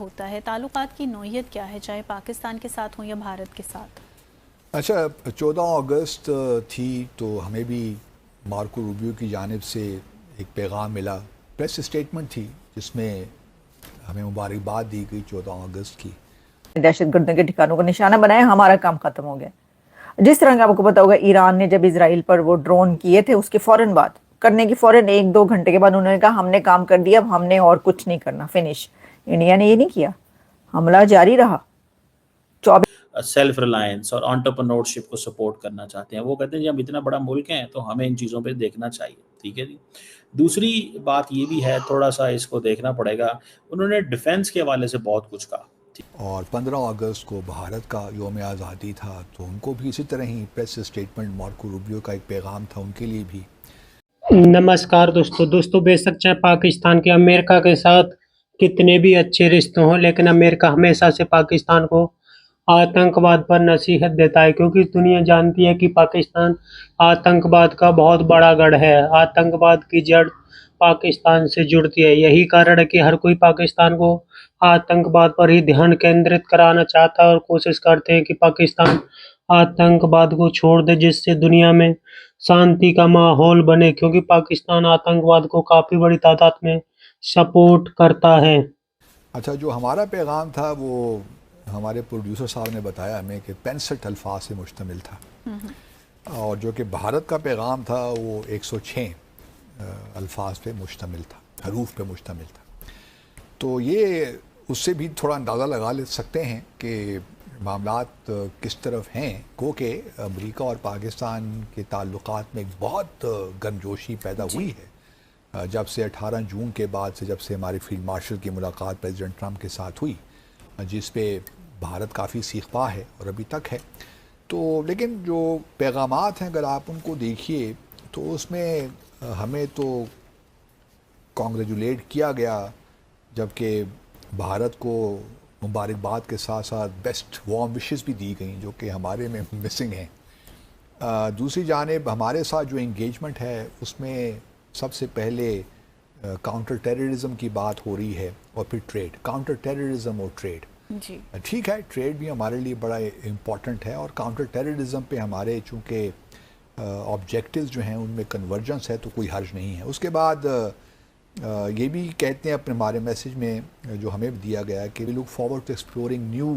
ہوتا ہے؟ تعلقات کی نوعیت کیا ہے، چاہے پاکستان کے ساتھ ہوں یا بھارت کے ساتھ؟ اچھا، 14 اگست تھی تو ہمیں بھی مارکو روبیو کی جانب سے ایک پیغام ملا، پریس اسٹیٹمنٹ تھی جس میں ہمیں مبارکباد دی گئی 14 اگست کی۔ دہشت گردوں کے ٹھکانوں کو نشانہ بنایا، ہمارا کام ختم ہو گیا۔ جس طرح کا آپ کو پتا ہوگا ایران نے جب اسرائیل پر وہ ڈرون کیے تھے، اس کے فوراً بعد کرنے کی فوراً 1-2 گھنٹے کے بعد انہوں نے کہا ہم نے کام کر دیا، اب ہم نے اور کچھ نہیں کرنا، فنش۔ انڈیا نے یہ نہیں کیا، حملہ جاری رہا۔ سیلف ریلائنس اور انٹرپرنورشپ کو سپورٹ کرنا چاہتے ہیں۔ وہ کہتے ہیں جی ہم اتنا بڑا ملک ہیں تو ہمیں ان چیزوں پہ دیکھنا چاہیے، ٹھیک ہے جی۔ دوسری بات یہ بھی ہے، تھوڑا سا اس کو دیکھنا پڑے گا، انہوں نے ڈیفنس کے حوالے سے بہت کچھ کہا۔ اور 15 اگست کو بھارت کا یوم آزادی تھا تو ان کو بھی اسی طرح ہی پریس اسٹیٹمنٹ مارکو روبیو کا ایک پیغام تھا ان کے لیے بھی۔ نمسکار دوستو، بے شک چاہے پاکستان کے امریکہ کے ساتھ کتنے بھی اچھے رشتے ہوں، لیکن امریکہ ہمیشہ سے پاکستان کو آتنکواد پر نصیحت دیتا ہے، کیونکہ دنیا جانتی ہے کہ پاکستان آتنکواد کا بہت بڑا گڑھ ہے۔ آتنکواد کی جڑ پاکستان سے جڑتی ہے، یہی کارن ہے کہ ہر کوئی پاکستان کو آتنکواد پر ہی دھیان کیندرت کرانا چاہتا ہے اور کوشش کرتے ہیں کہ پاکستان آتنکواد کو چھوڑ دے، جس سے دنیا میں شانتی کا ماحول بنے، کیونکہ پاکستان آتنکواد کو کافی بڑی تعداد میں سپورٹ کرتا ہے۔ اچھا، جو ہمارا پیغام تھا وہ ہمارے پروڈیوسر صاحب نے بتایا ہمیں کہ 65 الفاظ سے مشتمل تھا، اور جو کہ بھارت کا پیغام تھا وہ 106 الفاظ پہ مشتمل تھا، حروف پہ مشتمل تھا۔ تو یہ اس سے بھی تھوڑا اندازہ لگا لے سکتے ہیں کہ معاملات کس طرف ہیں، کہ امریکہ اور پاکستان کے تعلقات میں ایک بہت گرمجوشی پیدا ہوئی ہے جب سے 18 جون کے بعد سے، جب سے ہمارے فیلڈ مارشل کی ملاقات پریزیڈنٹ ٹرمپ کے ساتھ ہوئی، جس پہ بھارت کافی سیخ پا ہے اور ابھی تک ہے۔ تو لیکن جو پیغامات ہیں اگر آپ ان کو دیکھیے تو اس میں ہمیں تو کانگریچولیٹ کیا گیا، جبکہ بھارت کو مبارکباد کے ساتھ ساتھ بیسٹ وارم وشز بھی دی گئیں، جو کہ ہمارے میں مسنگ ہیں۔ دوسری جانب ہمارے ساتھ جو انگیجمنٹ ہے اس میں سب سے پہلے کاؤنٹر ٹیررزم کی بات ہو رہی ہے، اور پھر ٹریڈ، کاؤنٹر ٹیررزم اور ٹریڈ۔ جی ٹھیک ہے، ٹریڈ بھی ہمارے لیے بڑا امپورٹنٹ ہے، اور کاؤنٹر ٹیررزم پہ ہمارے چونکہ آبجیکٹیوز جو ہیں ان میں کنورجنس ہے تو کوئی حرج نہیں ہے۔ اس کے بعد یہ بھی کہتے ہیں اپنے ہمارے میسیج میں جو ہمیں دیا گیا کہ we look forward to exploring new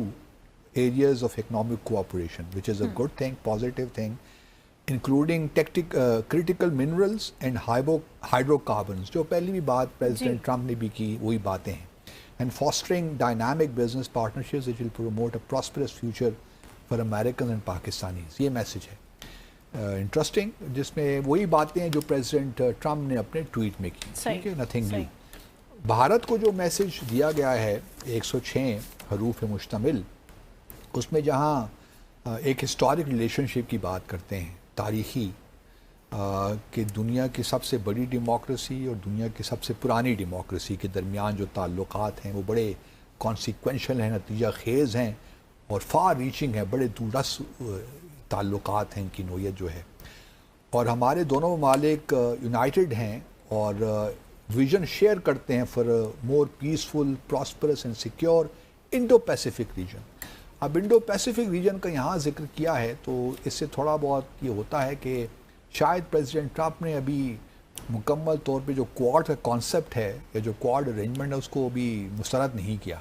areas of economic cooperation which is a good thing, positive thing, including critical minerals and hydrocarbons, جو پہلی بھی بات پریزیڈنٹ ٹرمپ نے بھی کی، وہی باتیں ہیں، and fostering dynamic business partnerships which will promote a prosperous future for American and Pakistanis. یہ میسیج ہے انٹرسٹنگ، جس میں وہی باتیں ہیں جو پریزیڈنٹ ٹرمپ نے اپنے ٹویٹ میں کی، ٹھیک ہے، نتھنگ نیو۔ بھارت کو جو میسیج دیا گیا ہے 106 حروف مشتمل، اس میں جہاں ایک ہسٹورک ریلیشن شپ کی بات کرتے ہیں، تاریخی، کہ دنیا کی سب سے بڑی ڈیموکریسی اور دنیا کی سب سے پرانی ڈیموکریسی کے درمیان جو تعلقات ہیں وہ بڑے کانسیکوینشل ہیں، نتیجہ خیز ہیں اور فار ریچنگ ہیں، بڑے دورس تعلقات ہیں ان کی نوعیت جو ہے، اور ہمارے دونوں ممالک یونائٹڈ ہیں اور ویژن شیئر کرتے ہیں for more peaceful, prosperous and secure Indo Pacific region. اب انڈو پیسیفک ریجن کا یہاں ذکر کیا ہے تو اس سے تھوڑا بہت یہ ہوتا ہے کہ شاید پریزیڈنٹ ٹرمپ نے ابھی مکمل طور پہ جو کوارڈ کا کانسیپٹ ہے یا جو کوارڈ ارینجمنٹ ہے اس کو ابھی مسترد نہیں کیا،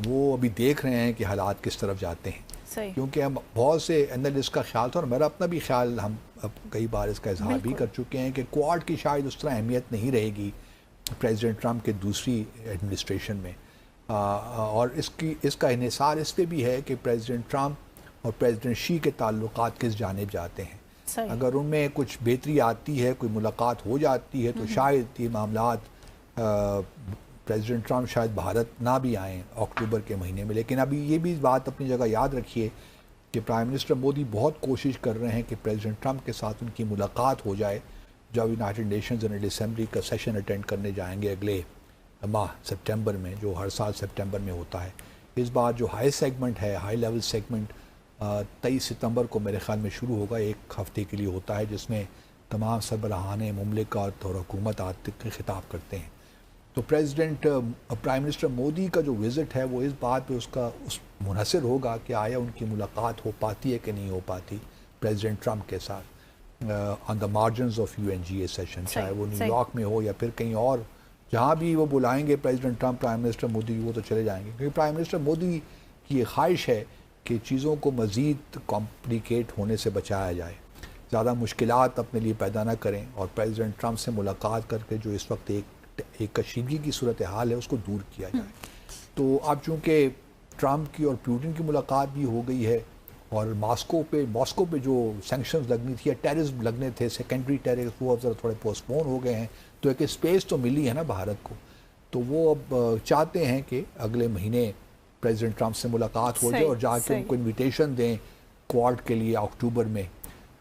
وہ ابھی دیکھ رہے ہیں کہ حالات کس طرف جاتے ہیں۔ کیونکہ ہم بہت سے اینالسٹ کا خیال تھا، اور میرا اپنا بھی خیال، ہم اب کئی بار اس کا اظہار بھی کر چکے ہیں کہ کوارڈ کی شاید اس طرح اہمیت نہیں رہے گی پریزیڈنٹ ٹرمپ کے دوسری ایڈمنسٹریشن میں، اور اس کا انحصار اس پہ بھی ہے کہ پریزیڈنٹ ٹرمپ اور پریزیڈنٹ شی کے تعلقات کس جانب جاتے ہیں۔ اگر ان میں کچھ بہتری آتی ہے، کوئی ملاقات ہو جاتی ہے، تو شاید یہ معاملات پریزیڈنٹ ٹرمپ شاید بھارت نہ بھی آئیں اکتوبر کے مہینے میں۔ لیکن ابھی یہ بھی بات اپنی جگہ یاد رکھیے کہ پرائم منسٹر مودی بہت کوشش کر رہے ہیں کہ پریزیڈنٹ ٹرمپ کے ساتھ ان کی ملاقات ہو جائے جب یونائٹڈ نیشنز جنرل اسمبلی کا سیشن اٹینڈ کرنے جائیں گے اگلے ماہ سپٹمبر میں، جو ہر سال سپٹمبر میں ہوتا ہے۔ اس بار جو ہائی سیگمنٹ ہے، ہائی لیول سیگمنٹ 23 ستمبر کو میرے خیال میں شروع ہوگا، ایک ہفتے کے لیے ہوتا ہے، جس میں تمام سربراہان مملکت اور حکومت خطاب کرتے ہیں۔ تو پرائم منسٹر مودی کا جو وزٹ ہے وہ اس بات پہ اس کا منحصر ہوگا کہ آیا ان کی ملاقات ہو پاتی ہے کہ نہیں ہو پاتی پریزیڈنٹ ٹرمپ کے ساتھ آن دا مارجنز آف UNGA سیشن، چاہے وہ نیو یارک میں ہو یا پھر کہیں اور جہاں بھی وہ بلائیں گے president Trump prime minister Modi وہ تو چلے جائیں گے، کیونکہ پرائم منسٹر مودی کی یہ خواہش ہے کہ چیزوں کو مزید کمپلیکیٹ ہونے سے بچایا جائے، زیادہ مشکلات اپنے لیے پیدا نہ کریں، اور پریزیڈنٹ ٹرمپ سے ملاقات کر کے جو اس وقت ایک کشیدگی کی صورتحال ہے اس کو دور کیا جائے۔ تو اب چونکہ ٹرمپ کی اور پیوٹن کی ملاقات بھی ہو گئی ہے، اور ماسکو پہ جو سینکشنز لگنی تھی یا ٹیررز لگنے تھے، سیکنڈری ٹیررز، وہ اب ذرا تھوڑے پوسٹ پون ہو گئے ہیں، تو ایک اسپیس تو ملی ہے نا بھارت کو، تو وہ اب چاہتے ہیں کہ اگلے مہینے پریزیڈنٹ ٹرمپ سے ملاقات ہو جائے اور جا کے ان کو انویٹیشن دیں کوارڈ کے لیے اکتوبر میں۔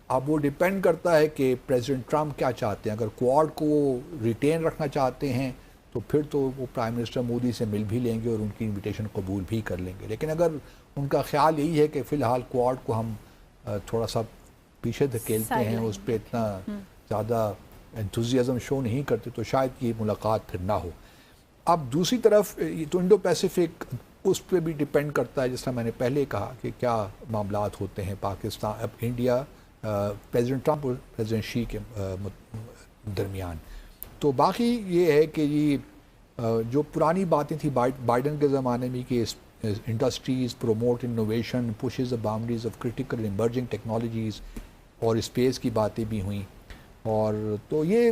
اب وہ ڈیپینڈ کرتا ہے کہ پریزیڈنٹ ٹرمپ کیا چاہتے ہیں، اگر کوارڈ کو ریٹین رکھنا چاہتے ہیں تو پھر تو وہ پرائم منسٹر مودی سے مل بھی لیں گے اور ان کی انویٹیشن قبول بھی کر لیں گے، لیکن اگر ان کا خیال یہی ہے کہ فی الحال کوارڈ کو ہم تھوڑا سا پیچھے دھکیلتے ہیں، اس پہ اتنا زیادہ انتھوزیازم شو نہیں کرتے، تو شاید یہ ملاقات پھر نہ ہو۔ اب دوسری طرف تو انڈو پیسیفک اس پہ بھی ڈیپینڈ کرتا ہے، جس طرح میں نے پہلے کہا کہ کیا معاملات ہوتے ہیں پاکستان، اب انڈیا پریزیڈنٹ ٹرمپ اور پریزیڈنٹ شی کے درمیان۔ تو باقی یہ ہے کہ یہ جو پرانی باتیں تھیں بائیڈن کے زمانے میں کہ industries promote innovation, pushes the boundaries of critical emerging technologies, اور اسپیس کی باتیں بھی ہوئیں، اور تو یہ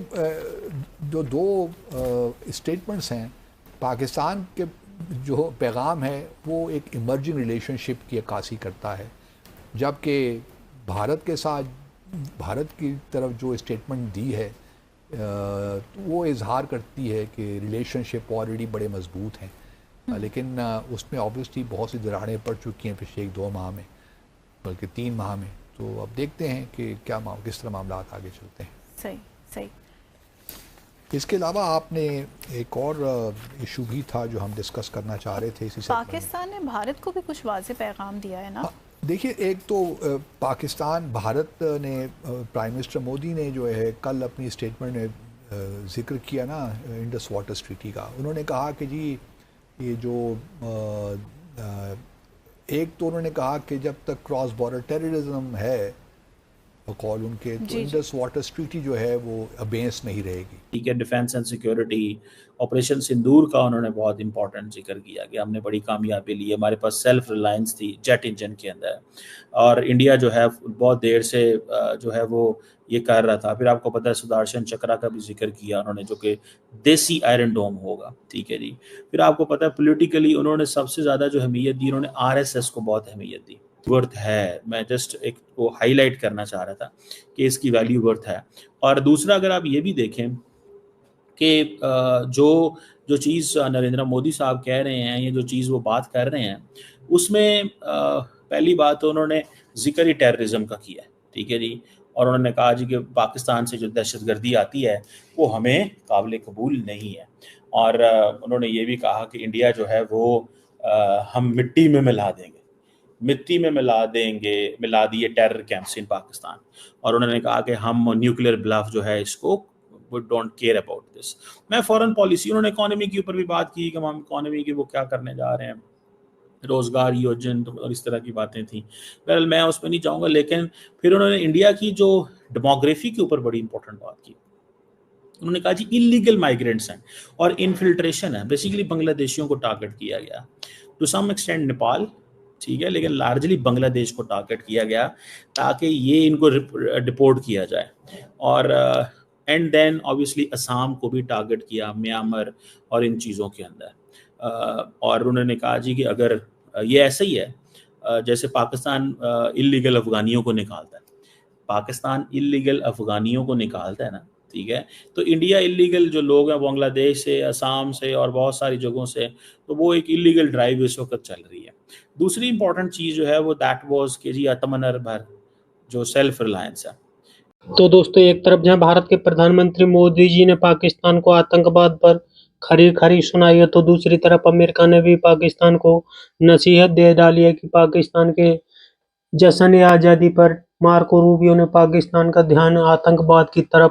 جو دو اسٹیٹمنٹس ہیں، پاکستان کے جو پیغام ہے وہ ایک ایمرجنگ ریلیشن شپ کی عکاسی کرتا ہے، جبکہ بھارت کے ساتھ بھارت کی طرف جو اسٹیٹمنٹ دی ہے وہ اظہار کرتی ہے کہ ریلیشن شپ آلریڈی بڑے مضبوط ہیں، لیکن اس میں آبویسلی بہت سی دراڑیں پڑ چکی ہیں پچھلے 1-2 ماہ میں، بلکہ 3 ماہ میں، تو اب دیکھتے ہیں کہ کس طرح معاملات آگے چلتے ہیں۔ صحیح۔ اس کے علاوہ آپ نے ایک اور ایشو بھی تھا جو ہم ڈسکس کرنا چاہ رہے تھے، اسی سے پاکستان نے بھارت کو بھی کچھ واضح پیغام دیا ہے نا؟ دیکھیے، ایک تو بھارت نے پرائم منسٹر مودی نے جو ہے کل اپنی اسٹیٹمنٹ میں ذکر کیا نا انڈس واٹر ٹریٹی کا، انہوں نے کہا کہ جی یہ جو ایک تو انہوں نے کہا کہ جب تک کراس بارڈر ٹیررزم ہے بقول ان کے، تو انڈس واٹر ٹریٹی جو ہے وہ ابینس نہیں رہے گی۔ ٹھیک ہے، defence and security operation sindoor کا انہوں نے بہت امپورٹنٹ ذکر کیا کہ ہم نے بڑی کامیابی لی، ہمارے پاس سیلف ریلائنس تھی جیٹ انجن کے اندر، اور انڈیا جو ہے بہت دیر سے جو ہے وہ یہ کر رہا تھا۔ پھر آپ کو پتہ ہے سدارشن چکرا کا بھی ذکر کیا انہوں نے، جو کہ دیسی آئرن ڈوم ہوگا، ٹھیک ہے جی۔ پھر آپ کو پتہ ہے پولیٹیکلی انہوں نے سب سے زیادہ جو اہمیت دی، انہوں نے RSS کو بہت اہمیت دی، ورتھ ہے، میں جسٹ ایک وہ ہائی لائٹ کرنا چاہ رہا تھا کہ اس کی ویلیو ورتھ ہے۔ اور دوسرا اگر آپ یہ بھی دیکھیں کہ جو چیز نریندر مودی صاحب کہہ رہے ہیں، یہ جو چیز وہ بات کر رہے ہیں، اس میں پہلی بات تو انہوں نے ذکر ہی ٹیررزم کا کیا ہے، ٹھیک ہے جی، اور انہوں نے کہا جی کہ پاکستان سے جو دہشت گردی آتی ہے وہ ہمیں قابل قبول نہیں ہے، اور انہوں نے یہ بھی کہا کہ انڈیا جو ہے وہ ہم مٹی میں ملا دیں گے، ملا دیے ٹیرر کیمپس ان پاکستان، اور انہوں نے کہا کہ ہم نیوکلیئر بلف جو ہے اس کو we don't care about this۔ میں فورن پالیسی، انہوں نے اکانومی کے اوپر بھی بات کی کہ ہم اکانومی کی وہ کیا کرنے جا رہے ہیں، روزگار یوجن اور اس طرح کی باتیں تھیں، بہرحال میں اس پہ نہیں جاؤں گا، لیکن پھر انہوں نے انڈیا کی جو ڈیموگرافی کے اوپر بڑی امپورٹنٹ بات کی۔ انہوں نے کہا جی انلیگل مائیگرینٹس ہیں اور انفلٹریشن ہے، بیسیکلی بنگلہ دیشیوں کو ٹارگٹ کیا گیا، ٹو سم ایکسٹینٹ نیپال، ٹھیک ہے، لیکن لارجلی بنگلہ دیش کو ٹارگٹ کیا گیا تاکہ یہ ان کو ڈپورٹ کیا جائے، اور اینڈ دین obviously اسام کو بھی ٹارگٹ کیا، میانمار اور ان چیزوں کے اندر، اور انہوں نے کہا جی کہ اگر یہ ایسا ہی ہے جیسے پاکستان اللیگل افغانیوں کو نکالتا ہے نا، ٹھیک ہے، تو انڈیا اللیگل جو لوگ ہیں بنگلہ دیش سے، اسام سے اور بہت ساری جگہوں سے، تو وہ ایک اللیگل ڈرائیو اس وقت چل رہی ہے۔ دوسری امپورٹنٹ چیز جو ہے وہ دیٹ واز کہ جی آتم نربھر جو سیلف ریلائنس ہے۔ تو دوستو، ایک طرف جہاں بھارت کے پردھان منتری مودی جی نے پاکستان کو آتنکواد پر کھری سنائی ہے، تو دوسری طرف امریکہ نے بھی پاکستان کو نصیحت دے ڈالی ہے کہ پاکستان کے جشن آزادی پر مارکو روبیو نے پاکستان کا دھیان آتنکواد کی طرف